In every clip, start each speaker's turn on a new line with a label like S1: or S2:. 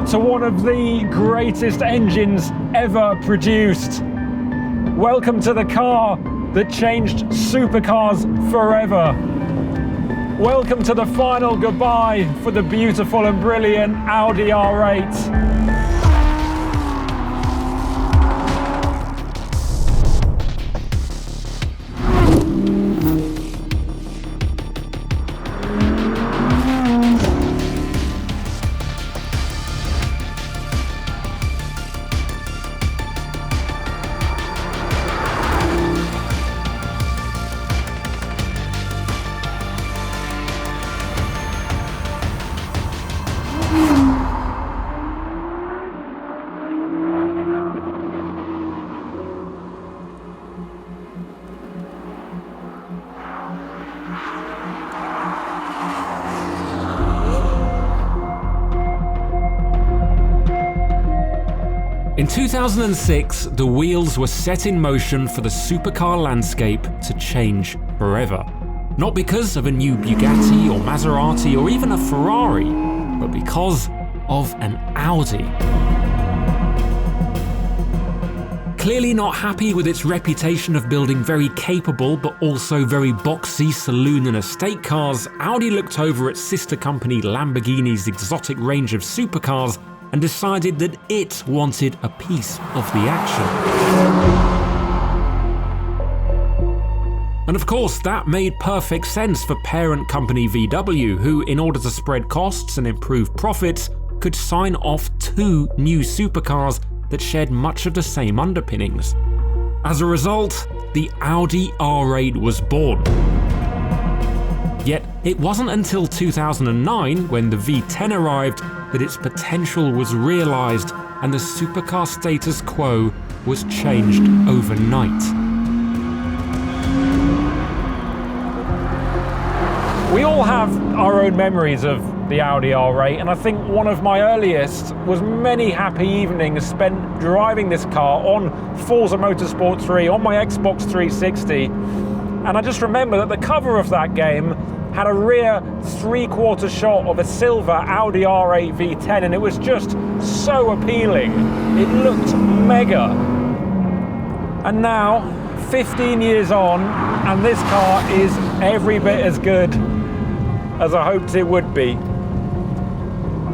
S1: Welcome to one of the greatest engines ever produced. Welcome to the car that changed supercars forever. Welcome to the final goodbye for the beautiful and brilliant Audi R8. In 2006, the wheels were set in motion for the supercar landscape to change forever. Not because of a new Bugatti or Maserati or even a Ferrari, but because of an Audi. Clearly not happy with its reputation of building very capable but also very boxy saloon and estate cars, Audi looked over its sister company Lamborghini's exotic range of supercars and decided that it wanted a piece of the action. And of course, that made perfect sense for parent company VW, who, in order to spread costs and improve profits, could sign off 2 new supercars that shared much of the same underpinnings. As a result, the Audi R8 was born. Yet, it wasn't until 2009, when the V10 arrived, that its potential was realised and the supercar status quo was changed overnight. We all have our own memories of the Audi R8, and I think one of my earliest was many happy evenings spent driving this car on Forza Motorsport 3, on my Xbox 360, and I just remember that the cover of that game had a rear 3/4 shot of a silver Audi R8 V10, and it was just so appealing. It looked mega. And now, 15 years on, and this car is every bit as good as I hoped it would be.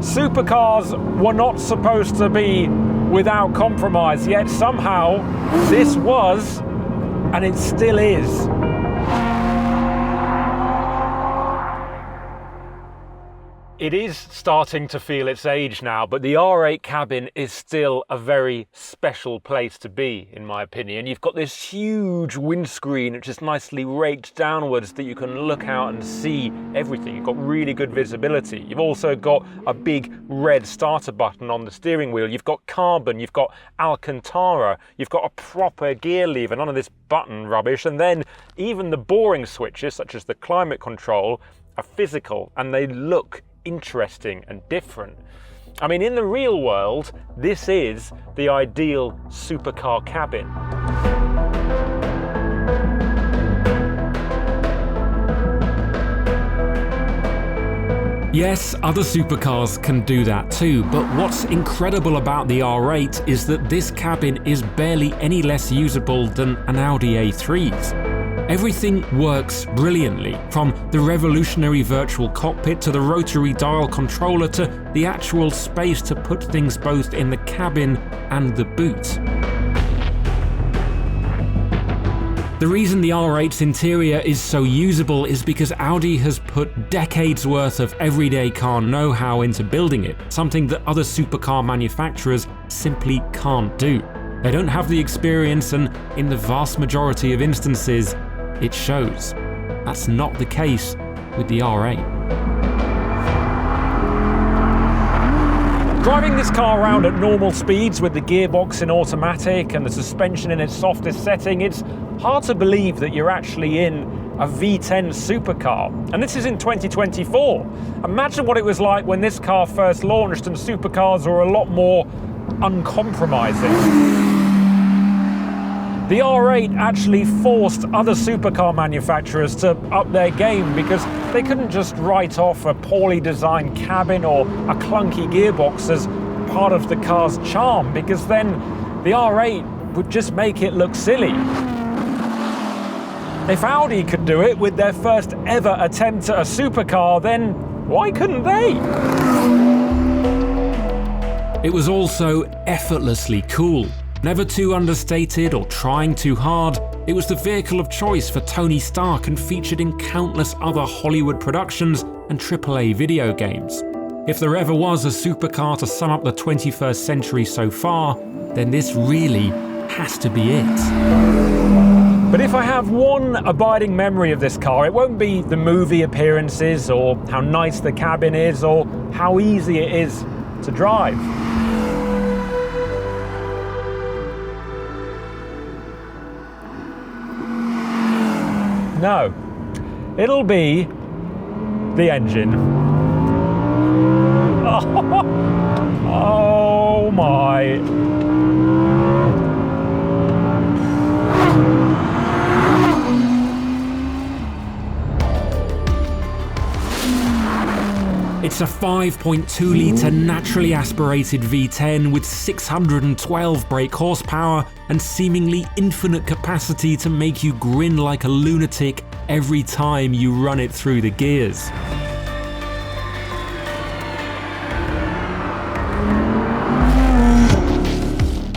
S1: Supercars were not supposed to be without compromise, yet somehow this was, and it still is. It is starting to feel its age now, but the R8 cabin is still a very special place to be, in my opinion. You've got this huge windscreen which is nicely raked downwards that you can look out and see everything. You've got really good visibility. You've also got a big red starter button on the steering wheel. You've got carbon, you've got Alcantara, you've got a proper gear lever, none of this button rubbish. And then even the boring switches, such as the climate control, are physical and they look interesting and different. I mean, in the real world, this is the ideal supercar cabin.
S2: Yes, other supercars can do that too, but what's incredible about the R8 is that this cabin is barely any less usable than an Audi A3's. Everything works brilliantly, from the revolutionary virtual cockpit to the rotary dial controller to the actual space to put things both in the cabin and the boot. The reason the R8's interior is so usable is because Audi has put decades worth of everyday car know-how into building it, something that other supercar manufacturers simply can't do. They don't have the experience, and in the vast majority of instances, it shows. That's not the case with the R8.
S1: Driving this car around at normal speeds with the gearbox in automatic and the suspension in its softest setting, it's hard to believe that you're actually in a V10 supercar. And this is in 2024. Imagine what it was like when this car first launched and supercars were a lot more uncompromising. The R8 actually forced other supercar manufacturers to up their game because they couldn't just write off a poorly designed cabin or a clunky gearbox as part of the car's charm, because then the R8 would just make it look silly. If Audi could do it with their first ever attempt at a supercar, then why couldn't they?
S2: It was also effortlessly cool. Never too understated or trying too hard, it was the vehicle of choice for Tony Stark and featured in countless other Hollywood productions and AAA video games. If there ever was a supercar to sum up the 21st century so far, then this really has to be it.
S1: But if I have one abiding memory of this car, it won't be the movie appearances or how nice the cabin is or how easy it is to drive. No, it'll be the engine. Oh my.
S2: It's a 5.2-litre naturally aspirated V10 with 612 brake horsepower and seemingly infinite capacity to make you grin like a lunatic every time you run it through the gears.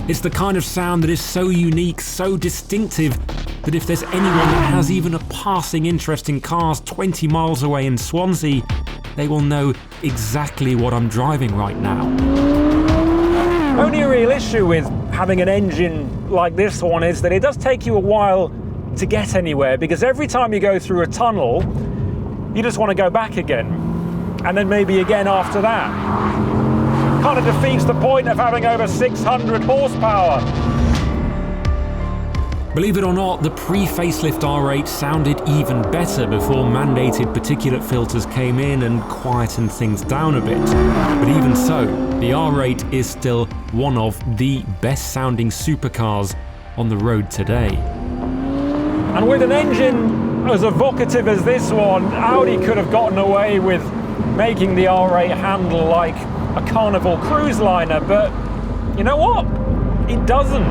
S2: It's the kind of sound that is so unique, so distinctive, that if there's anyone that has even a passing interest in cars 20 miles away in Swansea, they will know exactly what I'm driving right now.
S1: Only a real issue with having an engine like this one is that it does take you a while to get anywhere, because every time you go through a tunnel, you just want to go back again, and then maybe again after that. Kind of defeats the point of having over 600 horsepower.
S2: Believe it or not, the pre-facelift R8 sounded even better before mandated particulate filters came in and quietened things down a bit. But even so, the R8 is still one of the best sounding supercars on the road today.
S1: And with an engine as evocative as this one, Audi could have gotten away with making the R8 handle like a Carnival cruise liner, but you know what? It doesn't.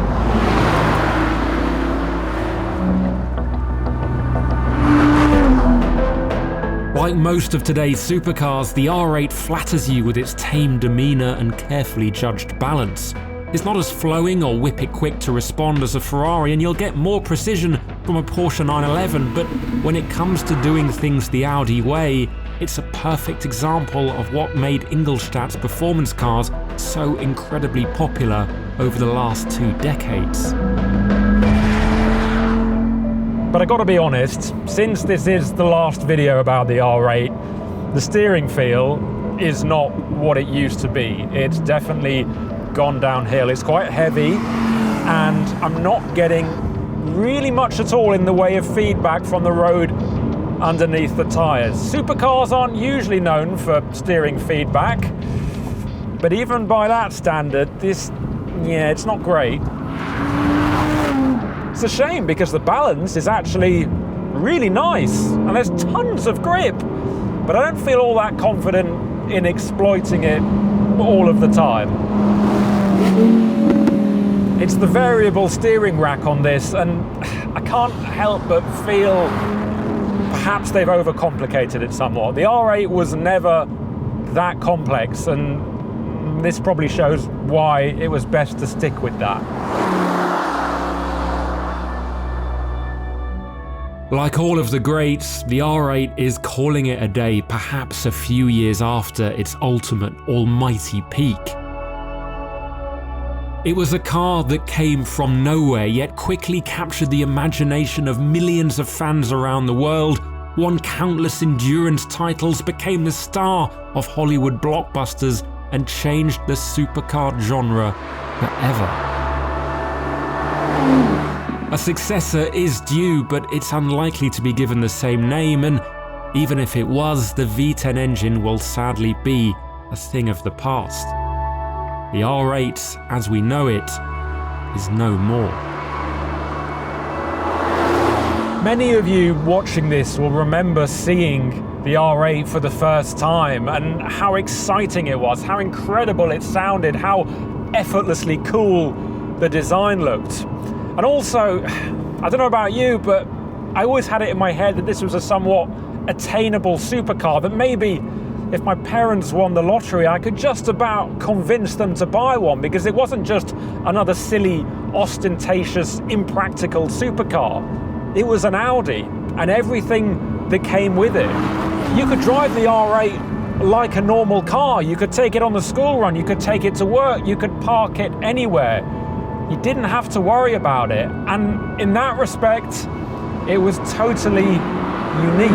S2: Like most of today's supercars, the R8 flatters you with its tame demeanour and carefully judged balance. It's not as flowing or whip-it-quick to respond as a Ferrari, and you'll get more precision from a Porsche 911, but when it comes to doing things the Audi way, it's a perfect example of what made Ingolstadt's performance cars so incredibly popular over the last 2 decades.
S1: But I gotta be honest, since this is the last video about the R8, the steering feel is not what it used to be. It's definitely gone downhill. It's quite heavy, and I'm not getting really much at all in the way of feedback from the road underneath the tyres. Supercars aren't usually known for steering feedback, but even by that standard, it's not great. It's a shame because the balance is actually really nice and there's tons of grip, but I don't feel all that confident in exploiting it all of the time. It's the variable steering rack on this, and I can't help but feel perhaps they've overcomplicated it somewhat. The R8 was never that complex, and this probably shows why it was best to stick with that.
S2: Like all of the greats, the R8 is calling it a day perhaps a few years after its ultimate almighty peak. It was a car that came from nowhere, yet quickly captured the imagination of millions of fans around the world, won countless endurance titles, became the star of Hollywood blockbusters, and changed the supercar genre forever. A successor is due, but it's unlikely to be given the same name, and even if it was, the V10 engine will sadly be a thing of the past. The R8, as we know it, is no more.
S1: Many of you watching this will remember seeing the R8 for the first time and how exciting it was, how incredible it sounded, how effortlessly cool the design looked. And also, I don't know about you, but I always had it in my head that this was a somewhat attainable supercar, that maybe if my parents won the lottery, I could just about convince them to buy one, because it wasn't just another silly, ostentatious, impractical supercar. It was an Audi, and everything that came with it. You could drive the R8 like a normal car. You could take it on the school run, you could take it to work, you could park it anywhere. You didn't have to worry about it. And in that respect, it was totally unique.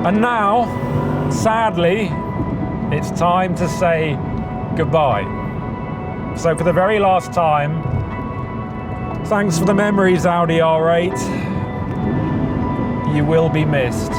S1: And now, sadly, it's time to say goodbye. So for the very last time, thanks for the memories, Audi R8. You will be missed.